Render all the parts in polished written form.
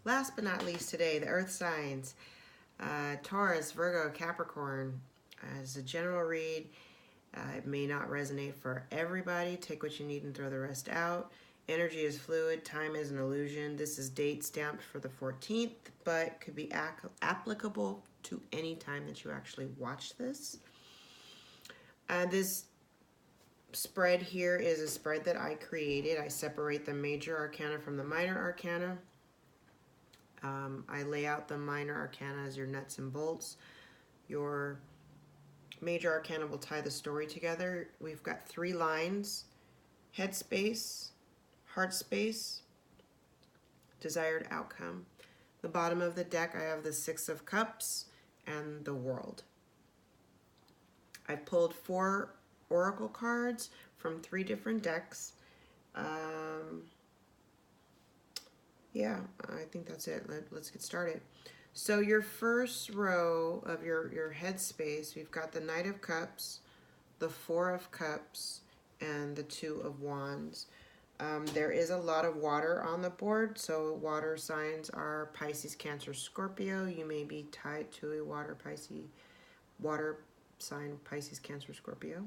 Last but not least today, the earth signs, Taurus, Virgo, Capricorn. As a general read, it may not resonate for everybody. Take what you need and throw the rest out. Energy is fluid. Time is an illusion. This is date stamped for the 14th, but could be applicable to any time that you actually watch this. This spread here is a spread that I created. I separate the major arcana from the minor arcana. I lay out the minor arcana as your nuts and bolts. Your major arcana will tie the story together. We've got 3 lines: head space, heart space, desired outcome. The bottom of the deck, I have the 6 of Cups and the World. I pulled 4 oracle cards from 3 different decks. Yeah, I think that's it. Let's get started. So your first row of your headspace, we've got the Knight of Cups, the 4 of Cups, and the 2 of Wands. There is a lot of water on the board, so water signs are Pisces, Cancer, Scorpio. You may be tied to a water sign, Pisces, Cancer, Scorpio.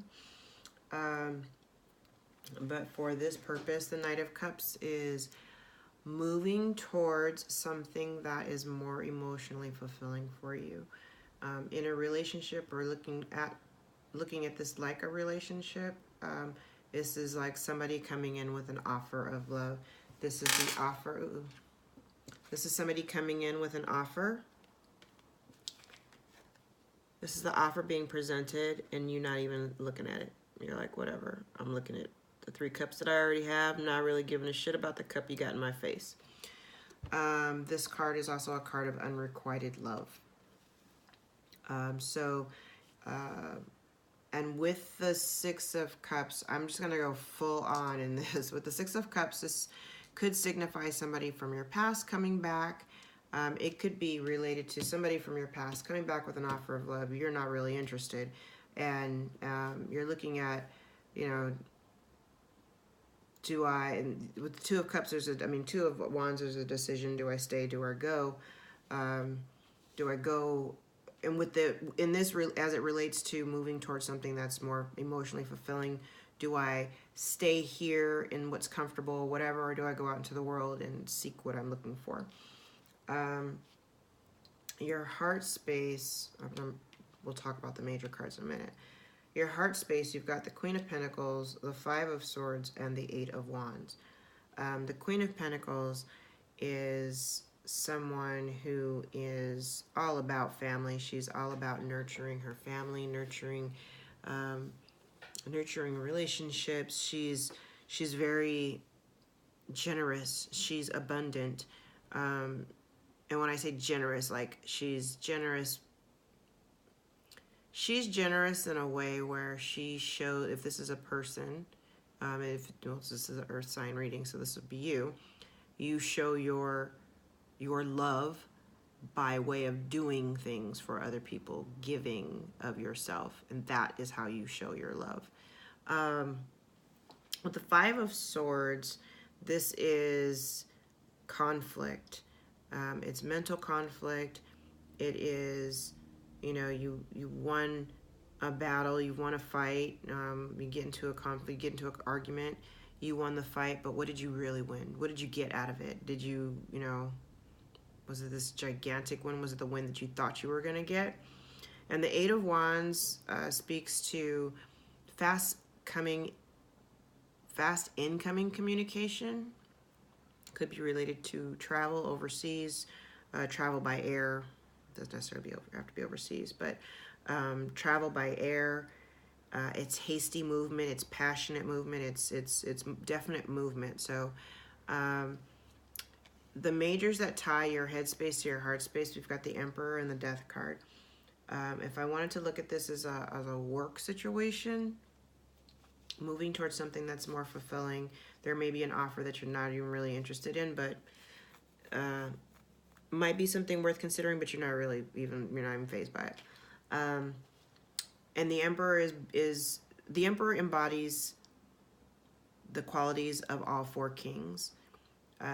But for this purpose, the Knight of Cups is moving towards something that is more emotionally fulfilling for you. In a relationship, or looking at this like a relationship, this is like somebody coming in with an offer of love. This is the offer. This is somebody coming in with an offer. This is the offer being presented, and you not even looking at it. You're like, whatever. I'm looking at the 3 cups that I already have. I'm not really giving a shit about the cup you got in my face. This card is also a card of unrequited love. And with the 6 of Cups, I'm just going to go full on in this. With the 6 of Cups, this could signify somebody from your past coming back. It could be related to somebody from your past coming back with an offer of love. You're not really interested. And you're looking at, you know, do I, and with the 2 of Cups, 2 of Wands, there's a decision. Do I stay? Do I go? Do I go? And with as it relates to moving towards something that's more emotionally fulfilling, do I stay here in what's comfortable, whatever, or do I go out into the world and seek what I'm looking for? Your heart space, we'll talk about the major cards in a minute. Your heart space, you've got the Queen of Pentacles, the 5 of Swords, and the 8 of Wands. The Queen of Pentacles is someone who is all about family. She's all about nurturing her family, nurturing relationships. She's very generous. She's abundant. And when I say generous, like she's generous in a way where she shows, if this is a person, this is an earth sign reading, so this would be you show your love by way of doing things for other people, giving of yourself, and that is how you show your love. With the 5 of Swords, this is conflict. It's mental conflict. It is, you won a battle, you won a fight, you get into a conflict, you get into an argument, you won the fight, but what did you really win? What did you get out of it? Did you, was it this gigantic win? Was it the win that you thought you were going to get? And the 8 of Wands speaks to fast incoming communication. Could be related to travel overseas, travel by air. Doesn't necessarily have to be overseas, but travel by air. It's hasty movement. It's passionate movement. It's definite movement. So the majors that tie your headspace to your heart space, we've got the Emperor and the Death card. If I wanted to look at this as a work situation, moving towards something that's more fulfilling, there may be an offer that you're not even really interested in, but might be something worth considering, but you're not even fazed by it. And the Emperor the Emperor embodies the qualities of all 4 kings.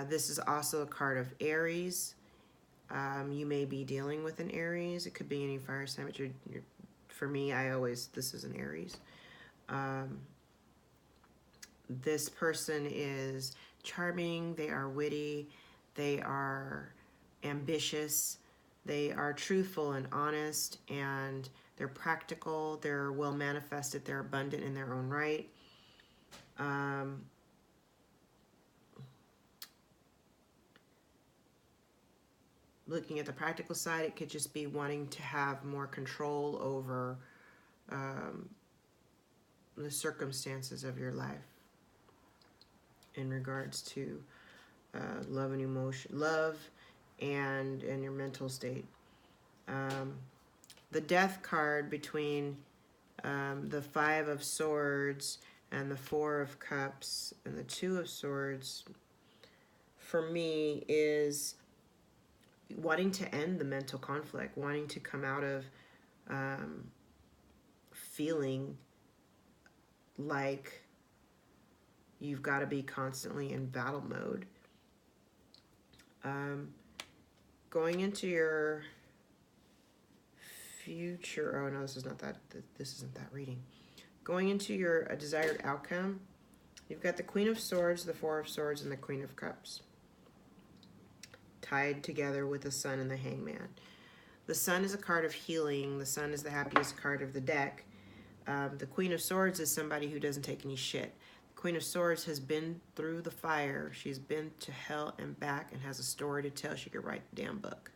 This is also a card of Aries. You may be dealing with an Aries. It could be any fire sign, but for me, this is an Aries. This person is charming, they are witty, they are ambitious, they are truthful and honest, and they're practical, they're well manifested, they're abundant in their own right. Looking at the practical side, it could just be wanting to have more control over the circumstances of your life in regards to love and emotion, love and your mental state. The Death card between the Five of Swords and the Four of Cups and the Two of Swords, for me, is wanting to end the mental conflict, wanting to come out of feeling like you've got to be constantly in battle mode. Going into your future, oh no, this isn't that reading. Going into your desired outcome, you've got the Queen of Swords, the Four of Swords, and the Queen of Cups tied together with the Sun and the Hangman. The Sun is a card of healing. The Sun is the happiest card of the deck. The Queen of Swords is somebody who doesn't take any shit. The Queen of Swords has been through the fire. She's been to hell and back and has a story to tell. She could write the damn book.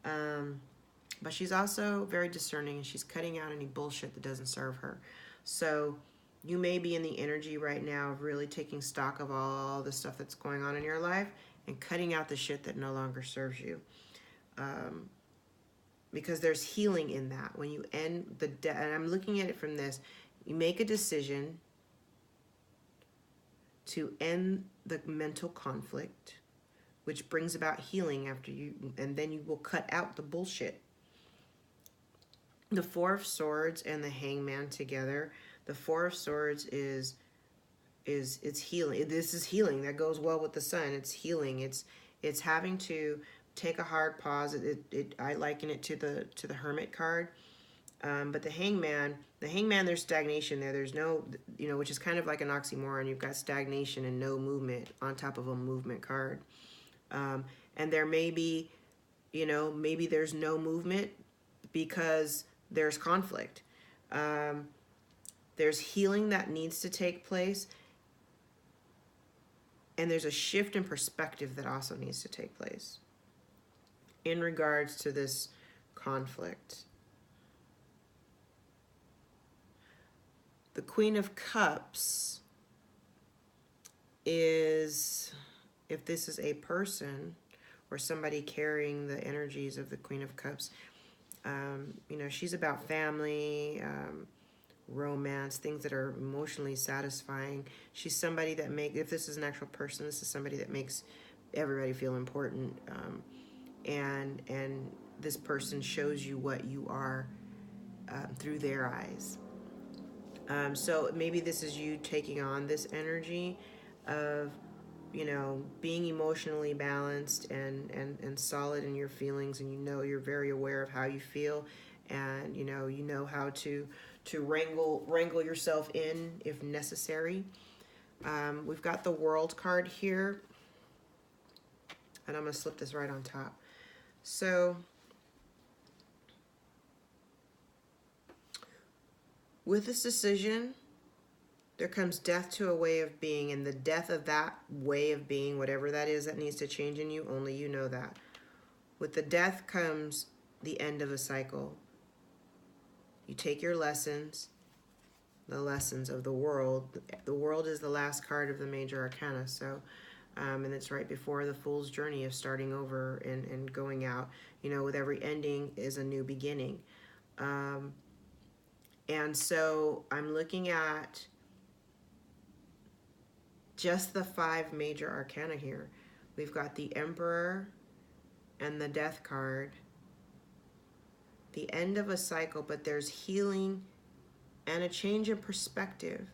But she's also very discerning, and she's cutting out any bullshit that doesn't serve her. So you may be in the energy right now of really taking stock of all the stuff that's going on in your life and cutting out the shit that no longer serves you. Because there's healing in that. When you end and I'm looking at it from this, you make a decision to end the mental conflict, which brings about healing after you, and then you will cut out the bullshit. The Four of Swords and the Hangman together. The Four of Swords is it's healing. This is healing. That goes well with the Sun. It's healing. It's having to take a hard pause. I liken it to the Hermit card. But the Hangman, there's stagnation there. There's no, which is kind of like an oxymoron. You've got stagnation and no movement on top of a movement card. And there may be, maybe there's no movement because there's conflict. There's healing that needs to take place. And there's a shift in perspective that also needs to take place in regards to this conflict. The Queen of Cups is, if this is a person or somebody carrying the energies of the Queen of Cups, she's about family, romance, things that are emotionally satisfying. She's somebody that if this is an actual person, this is somebody that makes everybody feel important. And this person shows you what you are through their eyes. So maybe this is you taking on this energy of, being emotionally balanced and solid in your feelings, and you're very aware of how you feel, and you know how to wrangle yourself in if necessary. We've got the World card here, and I'm going to slip this right on top. So with this decision, there comes death to a way of being, and the death of that way of being, whatever that is that needs to change in you, only you know that. With the death comes the end of a cycle. You take your lessons, the lessons of the world. The world is the last card of the major arcana, so and it's right before the fool's journey of starting over and going out. With every ending is a new beginning. And so I'm looking at just the 5 major arcana here. We've got the Emperor and the Death card. The end of a cycle, but there's healing and a change in perspective.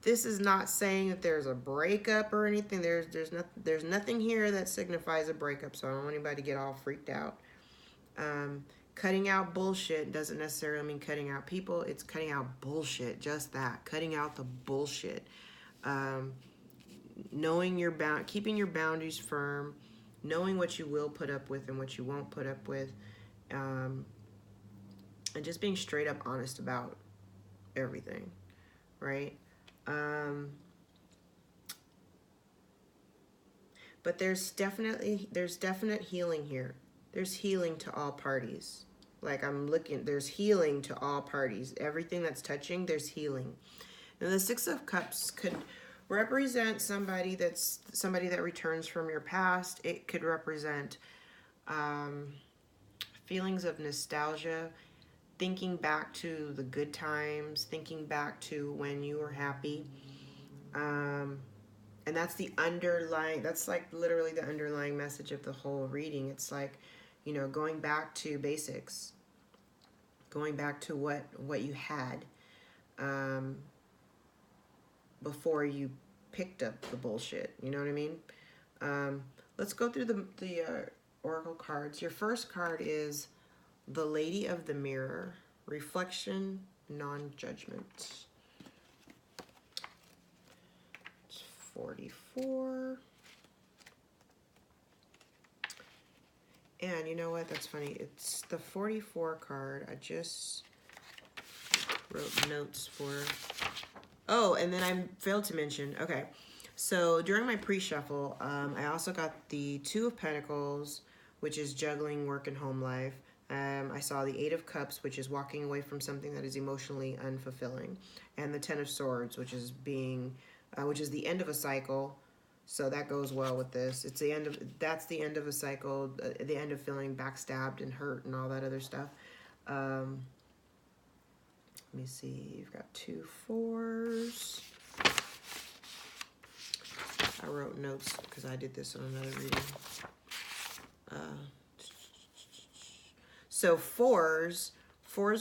This is not saying that there's a breakup or anything. There's nothing here that signifies a breakup, so I don't want anybody to get all freaked out. Cutting out bullshit doesn't necessarily mean cutting out people. It's cutting out bullshit, just that. Cutting out the bullshit. Knowing keeping your boundaries firm, knowing what you will put up with and what you won't put up with, and just being straight up honest about everything, right? But there's definite healing here. There's healing to all parties. Like there's healing to all parties. Everything that's touching, there's healing. And the Six of Cups could represent somebody that returns from your past. It could represent feelings of nostalgia, thinking back to the good times, thinking back to when you were happy. And that's like literally the underlying message of the whole reading. It's like, going back to basics, going back to what you had before you picked up the bullshit. You know what I mean? Let's go through the oracle cards. Your first card is the Lady of the Mirror, reflection, non-judgment. 44. And you know what? That's funny. It's the 44 card. I just wrote notes for. Oh, and then I failed to mention. Okay. So during my pre-shuffle, I also got the 2 of Pentacles, which is juggling work and home life. I saw the 8 of Cups, which is walking away from something that is emotionally unfulfilling. And the 10 of Swords, which is which is the end of a cycle, so that goes well with this. That's the end of a cycle, the end of feeling backstabbed and hurt and all that other stuff. Let me see. You've got 2 4s. I wrote notes because I did this on another reading. So 4s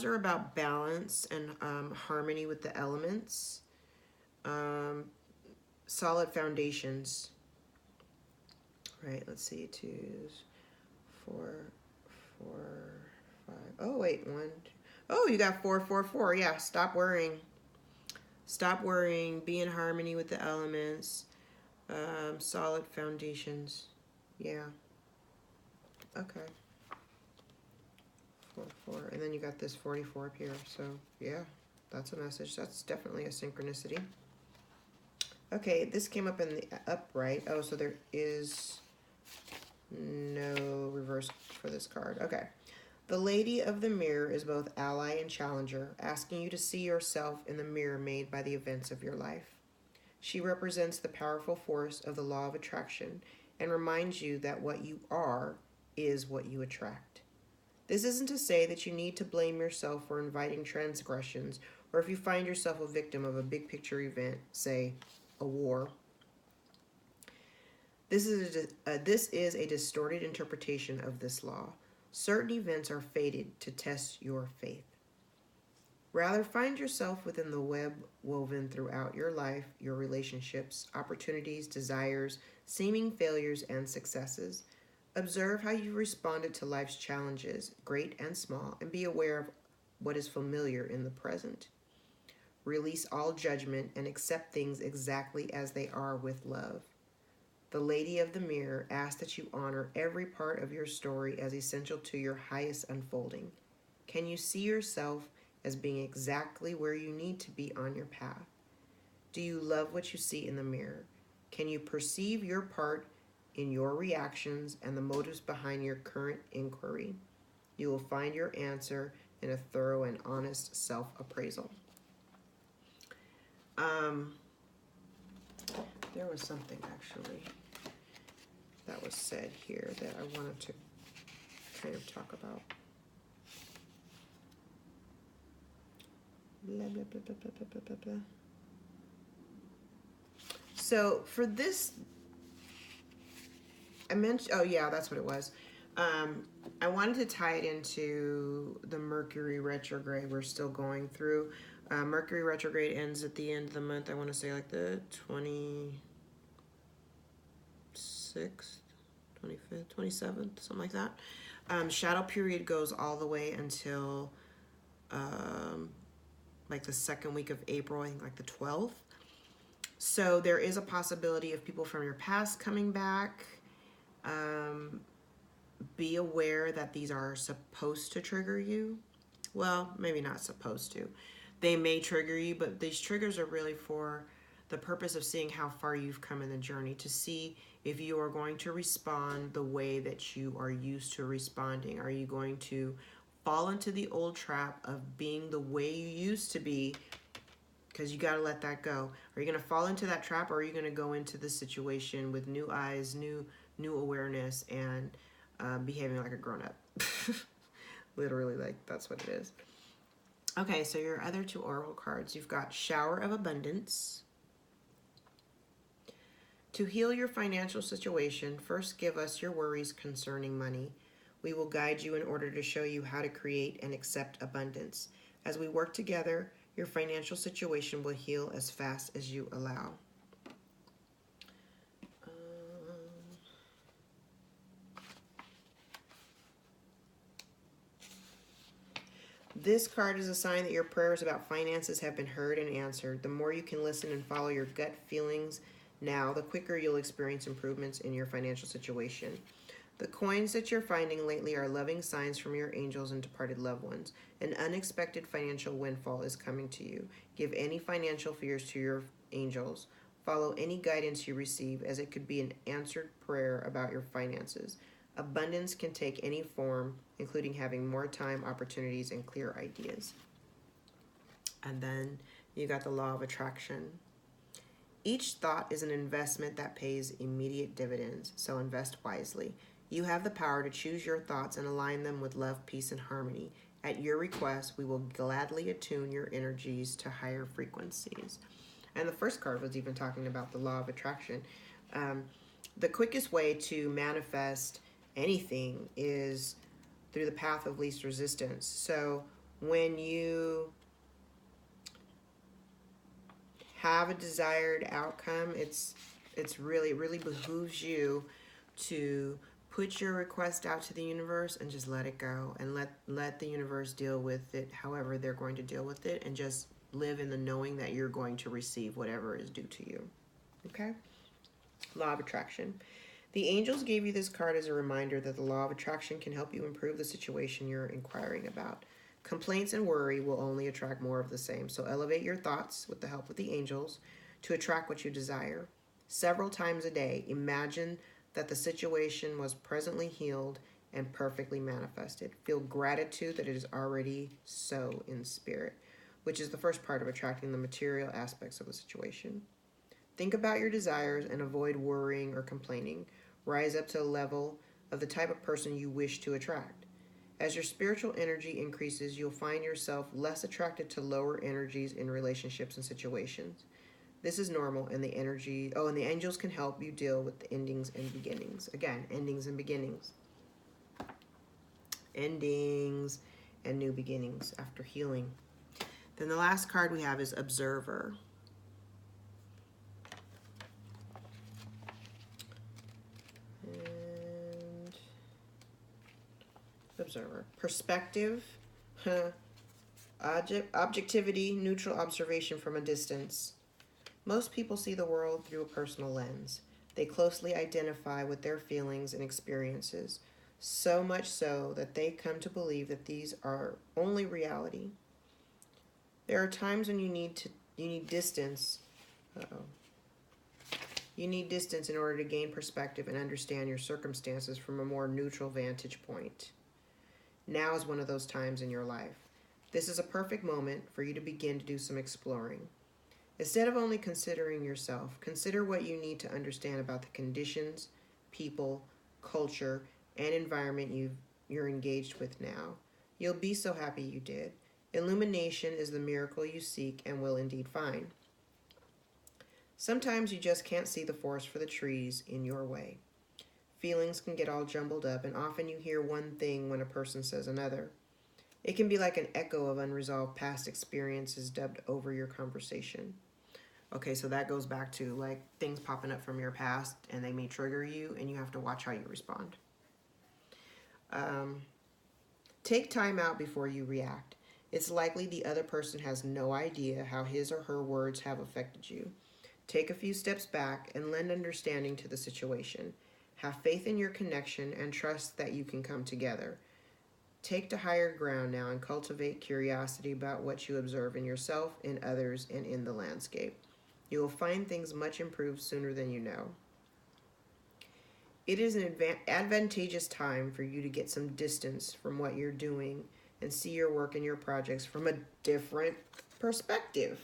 are about balance and harmony with the elements. Solid foundations. Right, let's see. 2, 4, 4, 5. Oh, wait, 1, 2. Oh, you got 4, 4, 4. Yeah, stop worrying. Stop worrying. Be in harmony with the elements. Solid foundations. Yeah. Okay. 4, 4. And then you got this 44 up here. So, yeah, that's a message. That's definitely a synchronicity. Okay, this came up in the upright. Oh, so there is no reverse for this card. Okay. The Lady of the Mirror is both ally and challenger, asking you to see yourself in the mirror made by the events of your life. She represents the powerful force of the law of attraction and reminds you that what you are is what you attract. This isn't to say that you need to blame yourself for inviting transgressions, or if you find yourself a victim of a big picture event, say a war. This is a distorted interpretation of this law. Certain events are fated to test your faith. Rather, find yourself within the web woven throughout your life, your relationships, opportunities, desires, seeming failures, and successes. Observe how you responded to life's challenges, great and small, and be aware of what is familiar in the present. Release all judgment and accept things exactly as they are with love. The Lady of the Mirror asks that you honor every part of your story as essential to your highest unfolding. Can you see yourself as being exactly where you need to be on your path? Do you love what you see in the mirror? Can you perceive your part in your reactions and the motives behind your current inquiry? You will find your answer in a thorough and honest self-appraisal. There was something actually that was said here that I wanted to kind of talk about. Blah, blah, blah, blah, blah, blah, blah, blah. So for this, I mentioned, oh yeah, that's what it was. I wanted to tie it into the Mercury retrograde we're still going through. Mercury retrograde ends at the end of the month. I want to say like the 26th, 25th, 27th, something like that. Shadow period goes all the way until like the second week of April, I think like the 12th. So there is a possibility of people from your past coming back. Be aware that these are supposed to trigger you. Well, maybe not supposed to. They may trigger you, but these triggers are really for the purpose of seeing how far you've come in the journey, to see if you are going to respond the way that you are used to responding. Are you going to fall into the old trap of being the way you used to be? Because you got to let that go. Are you going to fall into that trap, or are you going to go into the situation with new eyes, new awareness, and behaving like a grown-up? Literally, like, that's what it is. Okay, so your other two oracle cards, you've got Shower of Abundance. To heal your financial situation, first give us your worries concerning money. We will guide you in order to show you how to create and accept abundance. As we work together, your financial situation will heal as fast as you allow. This card is a sign that your prayers about finances have been heard and answered. The more you can listen and follow your gut feelings now, the quicker you'll experience improvements in your financial situation. The coins that you're finding lately are loving signs from your angels and departed loved ones. An unexpected financial windfall is coming to you. Give any financial fears to your angels. Follow any guidance you receive, as it could be an answered prayer about your finances. Abundance can take any form, including having more time, opportunities, and clear ideas. And then you got the law of attraction. Each thought is an investment that pays immediate dividends, so invest wisely. You have the power to choose your thoughts and align them with love, peace, and harmony. At your request, we will gladly attune your energies to higher frequencies. And the first card was even talking about the law of attraction. The quickest way to manifest anything is through the path of least resistance. So when you have a desired outcome, it really behooves you to put your request out to the universe and just let it go, and let the universe deal with it however they're going to deal with it, and just live in the knowing that you're going to receive whatever is due to you. Okay? Law of attraction. The angels gave you this card as a reminder that the law of attraction can help you improve the situation you're inquiring about. Complaints and worry will only attract more of the same, so elevate your thoughts with the help of the angels to attract what you desire. Several times a day, imagine that the situation was presently healed and perfectly manifested. Feel gratitude that it is already so in spirit, which is the first part of attracting the material aspects of the situation. Think about your desires and avoid worrying or complaining. Rise up to the level of the type of person you wish to attract. As your spiritual energy increases, you'll find yourself less attracted to lower energies in relationships and situations. This is normal, and the angels can help you deal with the endings and beginnings. Again, endings and beginnings. Endings and new beginnings after healing. Then the last card we have is Observer. And Observer. Perspective. Objectivity, neutral observation from a distance. Most people see the world through a personal lens. They closely identify with their feelings and experiences, so much so that they come to believe that these are only reality. There are times when you need distance. You need distance in order to gain perspective and understand your circumstances from a more neutral vantage point. Now is one of those times in your life. This is a perfect moment for you to begin to do some exploring. Instead of only considering yourself, consider what you need to understand about the conditions, people, culture, and environment you're engaged with now. You'll be so happy you did. Illumination is the miracle you seek and will indeed find. Sometimes you just can't see the forest for the trees in your way. Feelings can get all jumbled up, and often you hear one thing when a person says another. It can be like an echo of unresolved past experiences dubbed over your conversation. Okay, so that goes back to like things popping up from your past and they may trigger you and you have to watch how you respond. Take time out before you react. It's likely the other person has no idea how his or her words have affected you. Take a few steps back and lend understanding to the situation. Have faith in your connection and trust that you can come together. Take to higher ground now and cultivate curiosity about what you observe in yourself, in others, and in the landscape. You will find things much improved sooner than you know. It is an advantageous time for you to get some distance from what you're doing and see your work and your projects from a different perspective.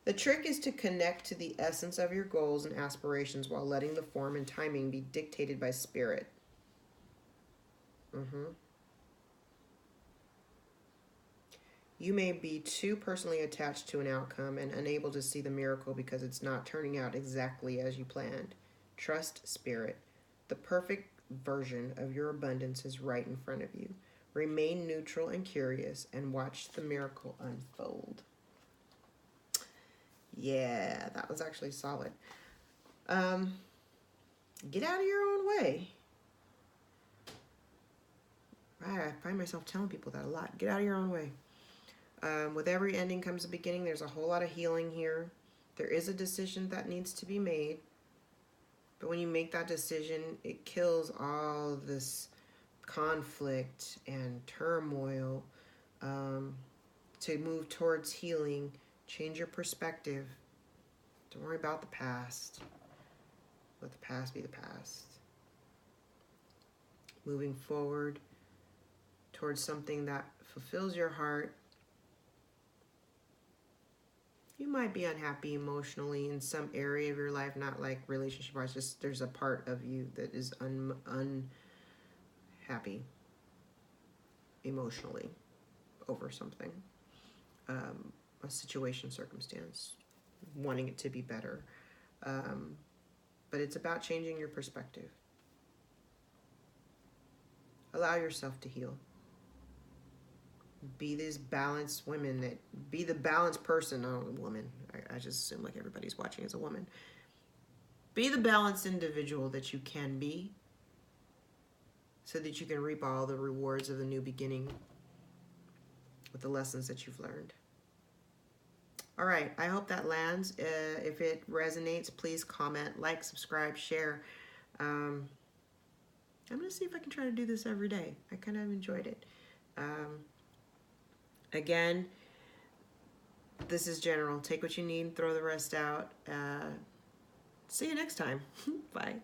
The trick is to connect to the essence of your goals and aspirations while letting the form and timing be dictated by spirit. You may be too personally attached to an outcome and unable to see the miracle because it's not turning out exactly as you planned. Trust spirit. The perfect version of your abundance is right in front of you. Remain neutral and curious and watch the miracle unfold. Yeah, that was actually solid. Get out of your own way. I find myself telling people that a lot. Get out of your own way. With every ending comes a beginning. There's a whole lot of healing here. There is a decision that needs to be made. But when you make that decision, it kills all this conflict and turmoil. To move towards healing, change your perspective. Don't worry about the past. Let the past be the past. Moving forward towards something that fulfills your heart. You might be unhappy emotionally in some area of your life, not like relationship-wise, just there's a part of you that is unhappy emotionally over something, a situation, circumstance, wanting it to be better. But it's about changing your perspective. Allow yourself to heal. Be this balanced women be the balanced person, woman. I just assume like everybody's watching as a woman. Be the balanced individual that you can be so that you can reap all the rewards of the new beginning with the lessons that you've learned. All right, I hope that lands. If it resonates, please comment, like, subscribe, share. I'm going to see if I can try to do this every day. I kind of enjoyed it. Again, this is general. Take what you need, throw the rest out. See you next time. Bye.